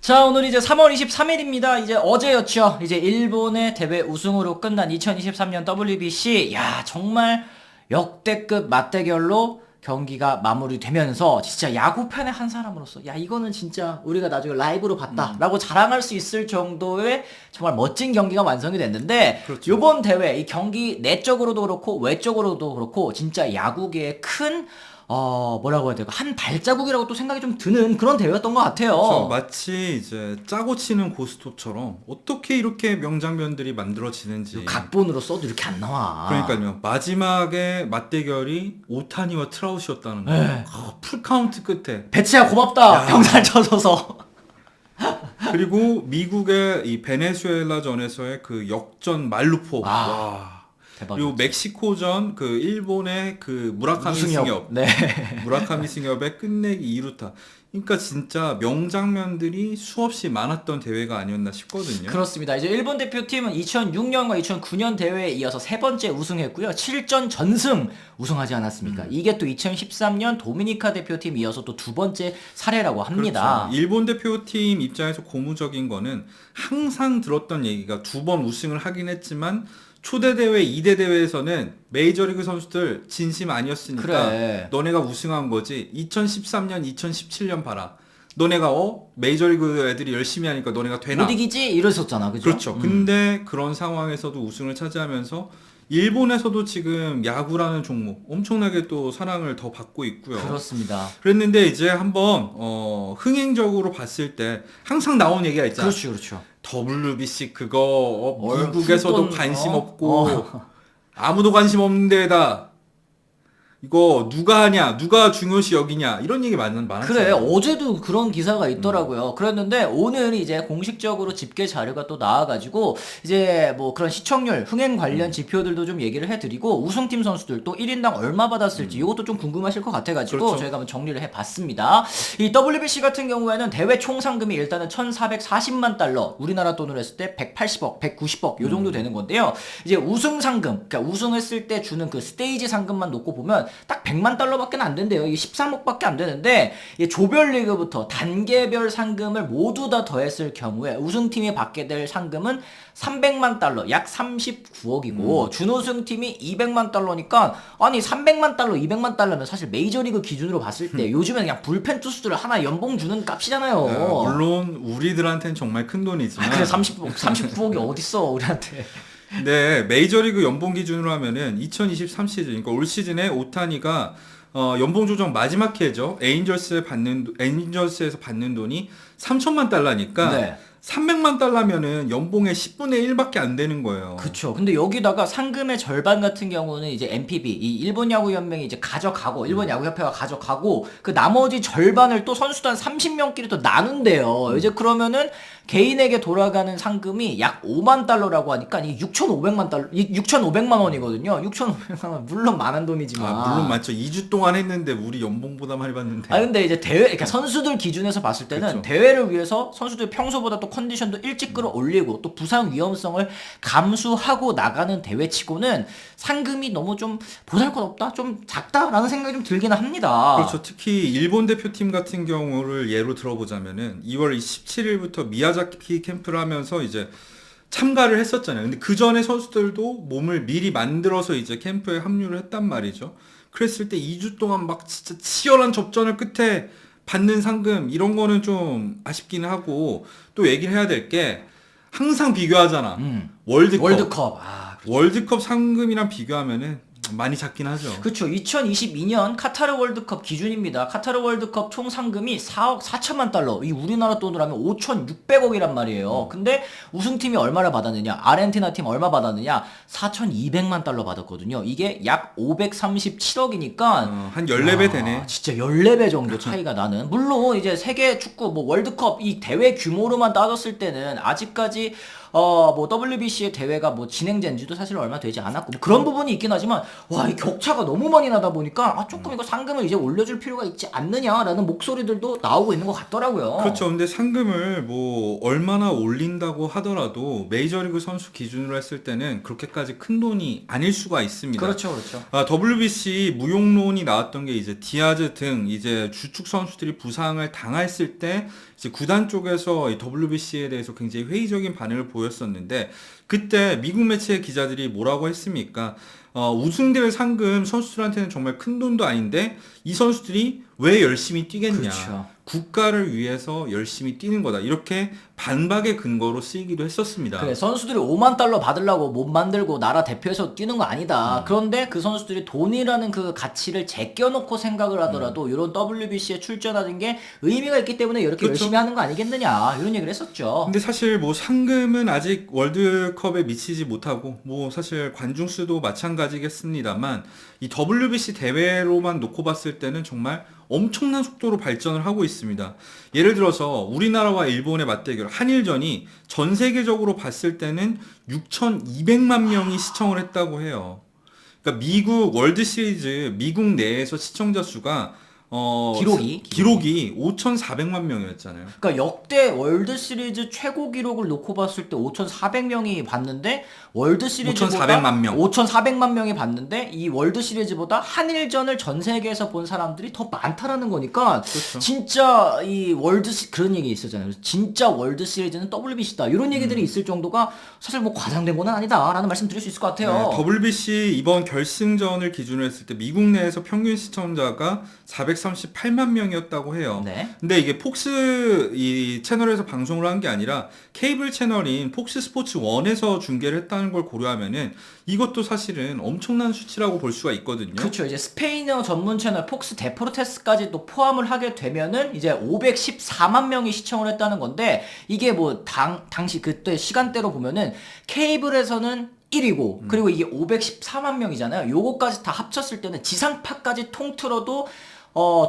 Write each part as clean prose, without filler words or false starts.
자, 오늘 이제 3월 23일입니다. 이제 어제였죠. 이제 일본의 대회 우승으로 끝난 2023년 WBC. 야, 정말 역대급 맞대결로 경기가 마무리되면서 진짜 야구팬의 한 사람으로서 야, 이거는 진짜 우리가 나중에 라이브로 봤다라고 자랑할 수 있을 정도의 정말 멋진 경기가 완성이 됐는데, 그렇죠. 요번 대회 이 경기 내적으로도 그렇고 외적으로도 그렇고 진짜 야구계의 큰 뭐라고 해야 될까, 한 발자국이라고 또 생각이 좀 드는 그런 대회였던 것 같아요. 그렇죠. 마치 이제 짜고 치는 고스톱처럼 어떻게 이렇게 명장면들이 만들어지는지. 각본으로 써도 이렇게 안 나와. 그러니까요. 마지막에 맞대결이 오타니와 트라우시였다는 거. 네. 풀카운트 끝에. 배치야 고맙다. 야. 병살 쳐줘서. 그리고 미국의 이 베네수엘라전에서의 그 역전 말루포. 아, 와. 대박. 그리고 멕시코전 그 일본의 그 무라카미 승엽. 네. 무라카미 승엽의 끝내기 2루타. 그러니까 진짜 명장면들이 수없이 많았던 대회가 아니었나 싶거든요. 그렇습니다. 이제 일본 대표팀은 2006년과 2009년 대회에 이어서 세 번째 우승했고요. 7전 전승 우승하지 않았습니까? 이게 또 2013년 도미니카 대표팀 이어서 또 두 번째 사례라고 합니다. 그렇죠. 일본 대표팀 입장에서 고무적인 거는 항상 들었던 얘기가 두 번 우승을 하긴 했지만 초대 대회, 2대 대회에서는 메이저리그 선수들 진심 아니었으니까 그래. 너네가 우승한 거지. 2013년, 2017년 봐라. 너네가 메이저리그 애들이 열심히 하니까 너네가 되나? 못 이기지? 이랬었잖아. 그죠? 그렇죠. 근데 그런 상황에서도 우승을 차지하면서 일본에서도 지금 야구라는 종목 엄청나게 또 사랑을 더 받고 있고요. 그렇습니다. 그랬는데 이제 한번 흥행적으로 봤을 때 항상 나오는 얘기가 있잖아. 그렇죠. 그렇죠. WBC 그거 미국에서도 푼돈, 관심 없고 아무도 관심 없는 데에다 이거 누가 하냐, 누가 중요시 여기냐 이런 얘기 많았어요. 그래, 어제도 그런 기사가 있더라고요. 그랬는데 오늘 이제 공식적으로 집계 자료가 또 나와가지고 이제 뭐 그런 시청률, 흥행 관련 지표들도 좀 얘기를 해드리고 우승팀 선수들 또 1인당 얼마 받았을지 이것도 좀 궁금하실 것 같아가지고 그렇죠. 저희가 한번 정리를 해봤습니다. 이 WBC 같은 경우에는 대회 총 상금이 일단은 1,440만 달러, 우리나라 돈으로 했을 때 180억, 190억 요 정도 되는 건데요. 이제 우승 상금, 그러니까 우승했을 때 주는 그 스테이지 상금만 놓고 보면 딱 100만 달러밖에 안 된대요. 이게 13억밖에 안 되는데, 이 조별리그부터 단계별 상금을 모두 다 더했을 경우에 우승팀이 받게 될 상금은 300만 달러, 약 39억이고 준우승팀이 200만 달러니까 아니 300만 달러, 200만 달러면 사실 메이저리그 기준으로 봤을 때 요즘엔 그냥 불펜 투수들 하나 연봉 주는 값이잖아요. 물론 우리들한테는 정말 큰 돈이지만 그래 39억이 어딨어 우리한테. 네, 메이저리그 연봉 기준으로 하면은 2023 시즌, 그러니까 올 시즌에 오타니가 연봉 조정 마지막 해죠. 에인절스에서 받는 돈이 3천만 달러니까 네. 300만 달러면은 연봉의 10분의 1밖에 안 되는 거예요. 그쵸. 근데 여기다가 상금의 절반 같은 경우는 이제 NPB, 이 일본 야구 연맹이 이제 가져가고, 일본 야구 협회가 가져가고, 그 나머지 절반을 또 선수단 30명끼리 또 나눈대요. 이제 그러면은 개인에게 돌아가는 상금이 약 5만 달러라고 하니까 이 6,500만 달러, 6,500만 원이거든요. 6,500만 원 물론 많은 돈이지만. 물론 맞죠. 2주 동안 했는데 우리 연봉보다 많이 받는데. 근데 이제 대회, 그러니까 선수들 기준에서 봤을 때는 그쵸. 대회를 위해서 선수들 평소보다 또 컨디션도 일찍 끌어올리고 또 부상 위험성을 감수하고 나가는 대회치고는 상금이 너무 좀 보잘것없다, 좀 작다라는 생각이 좀 들기는 합니다. 그렇죠. 특히 일본 대표팀 같은 경우를 예로 들어보자면은 2월 17일부터 미야자키 캠프를 하면서 이제 참가를 했었잖아요. 근데 그 전에 선수들도 몸을 미리 만들어서 이제 캠프에 합류를 했단 말이죠. 그랬을 때 2주 동안 막 진짜 치열한 접전을 끝에 받는 상금 이런 거는 좀 아쉽기는 하고, 또 얘기를 해야 될 게 항상 비교하잖아. 월드컵. 월드컵. 월드컵 상금이랑 비교하면은 많이 작긴 하죠. 그렇죠. 2022년 카타르 월드컵 기준입니다. 카타르 월드컵 총 상금이 4억 4천만 달러. 이 우리나라 돈으로 하면 5,600억이란 말이에요. 근데 우승팀이 얼마를 받았느냐? 아르헨티나 팀 얼마 받았느냐? 4,200만 달러 받았거든요. 이게 약 537억이니까 한 14배 되네. 진짜 14배 정도 차이가 나는. 물론 이제 세계 축구 뭐 월드컵 이 대회 규모로만 따졌을 때는 아직까지 뭐 WBC의 대회가 뭐 진행된 지도 사실 얼마 되지 않았고 뭐 그런 부분이 있긴 하지만 와, 이 격차가 너무 많이 나다 보니까 조금 이거 상금을 이제 올려줄 필요가 있지 않느냐라는 목소리들도 나오고 있는 것 같더라고요. 그렇죠. 근데 상금을 뭐 얼마나 올린다고 하더라도 메이저리그 선수 기준으로 했을 때는 그렇게까지 큰 돈이 아닐 수가 있습니다. 그렇죠, 그렇죠. WBC 무용론이 나왔던 게 이제 디아즈 등 이제 주축 선수들이 부상을 당했을 때 이제 구단 쪽에서 이 WBC에 대해서 굉장히 회의적인 반응을 보였었는데 그때 미국 매체 기자들이 뭐라고 했습니까? 우승대회 상금 선수들한테는 정말 큰 돈도 아닌데 이 선수들이 왜 열심히 뛰겠냐? 그렇죠. 국가를 위해서 열심히 뛰는 거다. 이렇게 반박의 근거로 쓰이기도 했었습니다. 그래, 선수들이 5만 달러 받으려고 몸 만들고 나라 대표해서 뛰는 거 아니다. 그런데 그 선수들이 돈이라는 그 가치를 제껴놓고 생각을 하더라도 이런 WBC에 출전하는 게 의미가 있기 때문에 이렇게 그렇죠. 열심히 하는 거 아니겠느냐 이런 얘기를 했었죠. 근데 사실 뭐 상금은 아직 월드컵에 미치지 못하고 뭐 사실 관중 수도 마찬가지겠습니다만 이 WBC 대회로만 놓고 봤을 때는 정말 엄청난 속도로 발전을 하고 있습니다. 예를 들어서 우리나라와 일본의 맞대결 한일전이 전 세계적으로 봤을 때는 6,200만 명이 시청을 했다고 해요. 그러니까 미국 월드 시리즈 미국 내에서 시청자 수가 기록이 5,400만 명이었잖아요. 그러니까 역대 월드 시리즈 최고 기록을 놓고 봤을 때 5,400명이 봤는데 월드 시리즈보다 5,400만 명. 5,400만 명이 봤는데 이 월드 시리즈보다 한일전을 전 세계에서 본 사람들이 더 많다라는 거니까 그렇죠. 진짜 이 그런 얘기 있었잖아요. 진짜 월드 시리즈는 WBC다. 이런 얘기들이 있을 정도가 사실 뭐 과장된 건 아니다라는 말씀 드릴 수 있을 것 같아요. 네, WBC 이번 결승전을 기준으로 했을 때 미국 내에서 평균 시청자가 438만 명이었다고 해요. 네. 근데 이게 폭스 이 채널에서 방송을 한 게 아니라 케이블 채널인 폭스 스포츠 1에서 중계를 했다는 걸 고려하면은 이것도 사실은 엄청난 수치라고 볼 수가 있거든요. 그렇죠. 이제 스페인어 전문 채널 폭스 데포르테스까지 또 포함을 하게 되면은 이제 514만 명이 시청을 했다는 건데 이게 뭐 당시 그때 시간대로 보면은 케이블에서는 1위고 그리고 이게 514만 명이잖아요. 요거까지 다 합쳤을 때는 지상파까지 통틀어도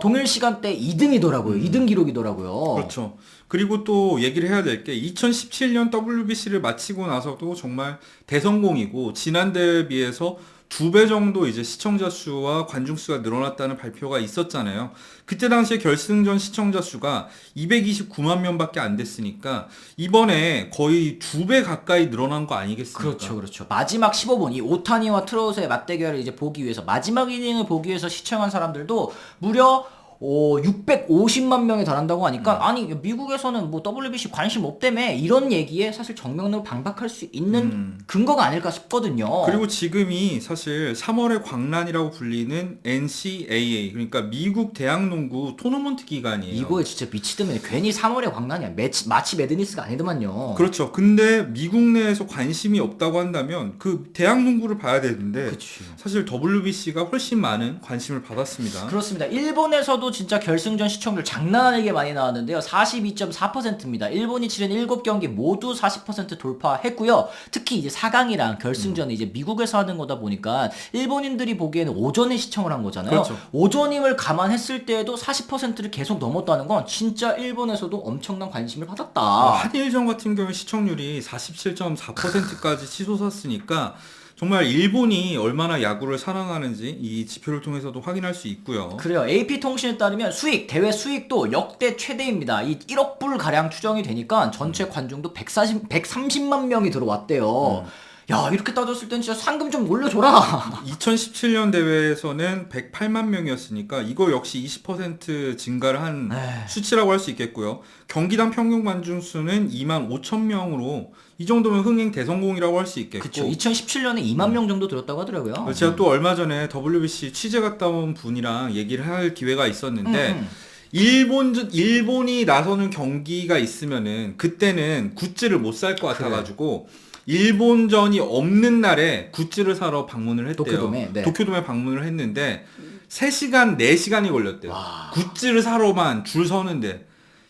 동일 시간대 2등이더라고요. 2등 기록이더라고요. 그렇죠. 그리고 또 얘기를 해야 될 게 2017년 WBC를 마치고 나서도 정말 대성공이고 지난 대회에 비해서 2배 정도 이제 시청자 수와 관중 수가 늘어났다는 발표가 있었잖아요. 그때 당시에 결승전 시청자 수가 229만 명밖에 안 됐으니까 이번에 거의 2배 가까이 늘어난 거 아니겠습니까? 그렇죠, 그렇죠. 마지막 15분 이 오타니와 트로우트의 맞대결을 이제 보기 위해서 마지막 이닝을 보기 위해서 시청한 사람들도 무려 650만 명에 달한다고 하니까 아니 미국에서는 뭐 WBC 관심 없다며 이런 얘기에 사실 정면으로 반박할 수 있는 근거가 아닐까 싶거든요. 그리고 지금이 사실 3월의 광란이라고 불리는 NCAA 그러니까 미국 대학농구 토너먼트 기간이에요. 이거에 진짜 미치드면 괜히 3월에 광란이야. 마치 매드니스가 아니더만요. 그렇죠. 근데 미국 내에서 관심이 없다고 한다면 그 대학농구를 봐야 되는데 그치. 사실 WBC가 훨씬 많은 관심을 받았습니다. 그렇습니다. 일본에서도 진짜 결승전 시청률 장난 아니게 많이 나왔는데요. 42.4%입니다. 일본이 치른 7경기 모두 40% 돌파했고요. 특히 이제 4강이랑 결승전이 이제 미국에서 하는 거다 보니까 일본인들이 보기에는 오전에 시청을 한 거잖아요. 그렇죠. 오전임을 감안했을 때에도 40%를 계속 넘었다는 건 진짜 일본에서도 엄청난 관심을 받았다. 한일전 같은 경우 시청률이 47.4%까지 치솟았으니까 정말 일본이 얼마나 야구를 사랑하는지 이 지표를 통해서도 확인할 수 있고요. 그래요. AP통신에 따르면 대회 수익도 역대 최대입니다. 이 1억 불 가량 추정이 되니까 전체 관중도 130만 명이 들어왔대요. 야, 이렇게 따졌을 땐 진짜 상금 좀 올려줘라. 2017년 대회에서는 108만 명이었으니까 이거 역시 20% 증가를 한 수치라고 할 수 있겠고요. 경기당 평균 관중 수는 2만 5천 명으로 이 정도면 흥행 대성공이라고 할 수 있겠고. 그쵸. 2017년에 2만 명 정도 들었다고 하더라고요. 제가 또 얼마 전에 WBC 취재 갔다 온 분이랑 얘기를 할 기회가 있었는데 일본이 나서는 경기가 있으면은 그때는 굿즈를 못 살 것 같아가지고 일본전이 없는 날에 굿즈를 사러 방문을 했대요. 도쿄돔에, 네. 도쿄돔에 방문을 했는데 3시간, 4시간이 걸렸대요. 와. 굿즈를 사러만 줄 서는데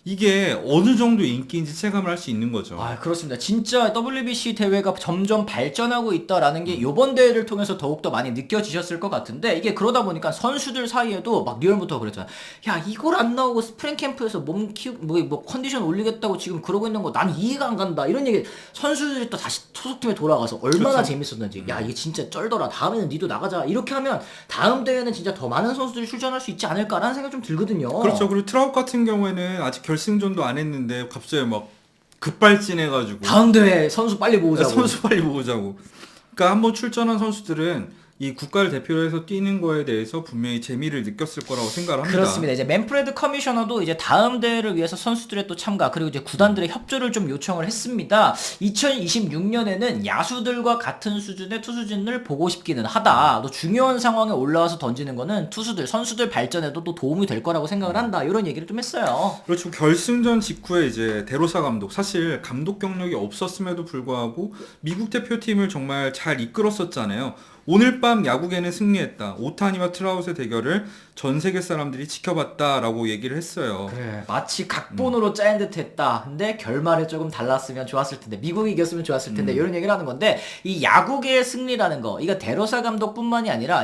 이게 어느 정도 인기인지 체감을 할 수 있는 거죠. 아, 그렇습니다. 진짜 WBC 대회가 점점 발전하고 있다라는 게 이번 대회를 통해서 더욱더 많이 느껴지셨을 것 같은데, 이게 그러다 보니까 선수들 사이에도 막 리얼부터 그랬잖아. 야, 이걸 안 나오고 스프링 캠프에서 몸 키우고 뭐 컨디션 올리겠다고 지금 그러고 있는 거 난 이해가 안 간다. 이런 얘기 선수들이 또 다시 소속팀에 돌아가서 얼마나 그렇죠. 재밌었는지. 야, 이게 진짜 쩔더라. 다음에는 니도 나가자. 이렇게 하면 다음 대회는 진짜 더 많은 선수들이 출전할 수 있지 않을까라는 생각이 좀 들거든요. 그렇죠. 그리고 트라웃 같은 경우에는 아직 결승전도 안 했는데 갑자기 막 급발진해가지고 다음 대회 선수 빨리 모으자고. 선수 빨리 모으자고. 그러니까 한번 출전한 선수들은 이 국가를 대표로 해서 뛰는 거에 대해서 분명히 재미를 느꼈을 거라고 생각을 합니다. 그렇습니다. 이제 맨프레드 커미셔너도 이제 다음 대회를 위해서 선수들의 또 참가 그리고 이제 구단들의 협조를 좀 요청을 했습니다. 2026년에는 야수들과 같은 수준의 투수진을 보고 싶기는 하다. 또 중요한 상황에 올라와서 던지는 거는 투수들, 선수들 발전에도 또 도움이 될 거라고 생각을 한다. 이런 얘기를 좀 했어요. 그렇죠. 결승전 직후에 이제 데로사 감독, 사실 감독 경력이 없었음에도 불구하고 미국 대표팀을 정말 잘 이끌었었잖아요. 오늘 밤 야구계는 승리했다. 오타니와 트라웃의 대결을 전 세계 사람들이 지켜봤다라고 얘기를 했어요. 그래, 마치 각본으로 짜인 듯 했다. 근데 결말이 조금 달랐으면 좋았을 텐데, 미국이 이겼으면 좋았을 텐데, 이런 얘기를 하는 건데, 이 야구계의 승리라는 거, 이거 데로사 감독뿐만이 아니라,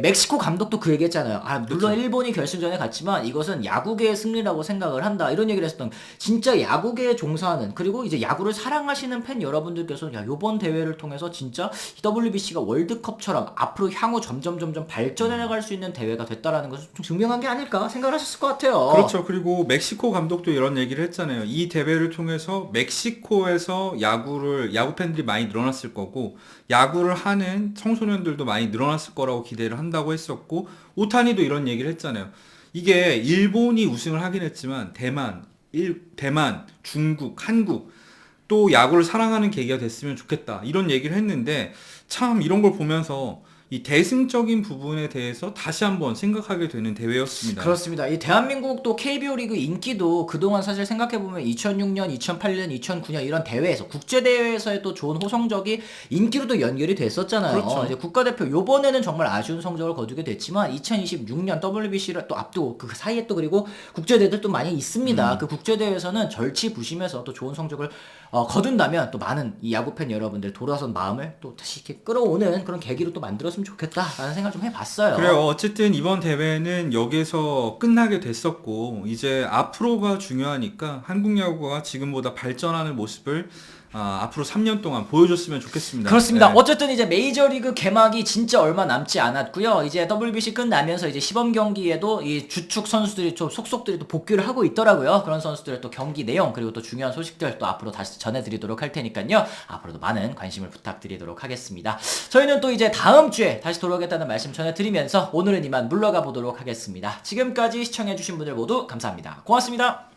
멕시코 감독도 그 얘기 했잖아요. 아, 물론 그쵸. 일본이 결승전에 갔지만, 이것은 야구계의 승리라고 생각을 한다. 이런 얘기를 했었던, 진짜 야구계에 종사하는, 그리고 이제 야구를 사랑하시는 팬 여러분들께서, 야, 요번 대회를 통해서 진짜 WBC가 월드컵처럼 앞으로 향후 점점 발전해 나갈 수 있는 대회가 됐다라는 것을 좀 증명한 게 아닐까 생각을 하셨을 것 같아요. 그렇죠. 그리고 멕시코 감독도 이런 얘기를 했잖아요. 이 대회를 통해서 멕시코에서 야구 팬들이 많이 늘어났을 거고, 야구를 하는 청소년들도 많이 늘어났을 거라고 기대를 한다고 했었고, 오타니도 이런 얘기를 했잖아요. 이게 일본이 우승을 하긴 했지만, 대만, 중국, 한국, 또 야구를 사랑하는 계기가 됐으면 좋겠다. 이런 얘기를 했는데, 참 이런 걸 보면서 이 대승적인 부분에 대해서 다시 한번 생각하게 되는 대회였습니다. 그렇습니다. 이 대한민국 또 KBO 리그 인기도 그동안 사실 생각해보면 2006년, 2008년, 2009년 이런 대회에서, 국제대회에서의 또 좋은 호성적이 인기로도 연결이 됐었잖아요. 그렇죠. 이제 국가대표, 요번에는 정말 아쉬운 성적을 거두게 됐지만, 2026년 WBC를 또 앞두고 그 사이에 또 그리고 국제대회들도 많이 있습니다. 그 국제대회에서는 절치부심해서 또 좋은 성적을 거둔다면 또 많은 이 야구팬 여러분들 돌아선 마음을 또 다시 이렇게 끌어오는 그런 계기로 또 만들었으면 좋겠다라는 생각을 좀 해봤어요. 그래요. 어쨌든 이번 대회는 여기서 끝나게 됐었고, 이제 앞으로가 중요하니까 한국 야구가 지금보다 발전하는 모습을 앞으로 3년 동안 보여줬으면 좋겠습니다. 그렇습니다. 네. 어쨌든 이제 메이저리그 개막이 진짜 얼마 남지 않았고요. 이제 WBC 끝나면서 이제 시범 경기에도 이 주축 선수들이 좀 속속들이 또 복귀를 하고 있더라고요. 그런 선수들의 또 경기 내용 그리고 또 중요한 소식들 또 앞으로 다시 전해드리도록 할 테니까요. 앞으로도 많은 관심을 부탁드리도록 하겠습니다. 저희는 또 이제 다음 주에 다시 돌아오겠다는 말씀 전해드리면서 오늘은 이만 물러가 보도록 하겠습니다. 지금까지 시청해주신 분들 모두 감사합니다. 고맙습니다.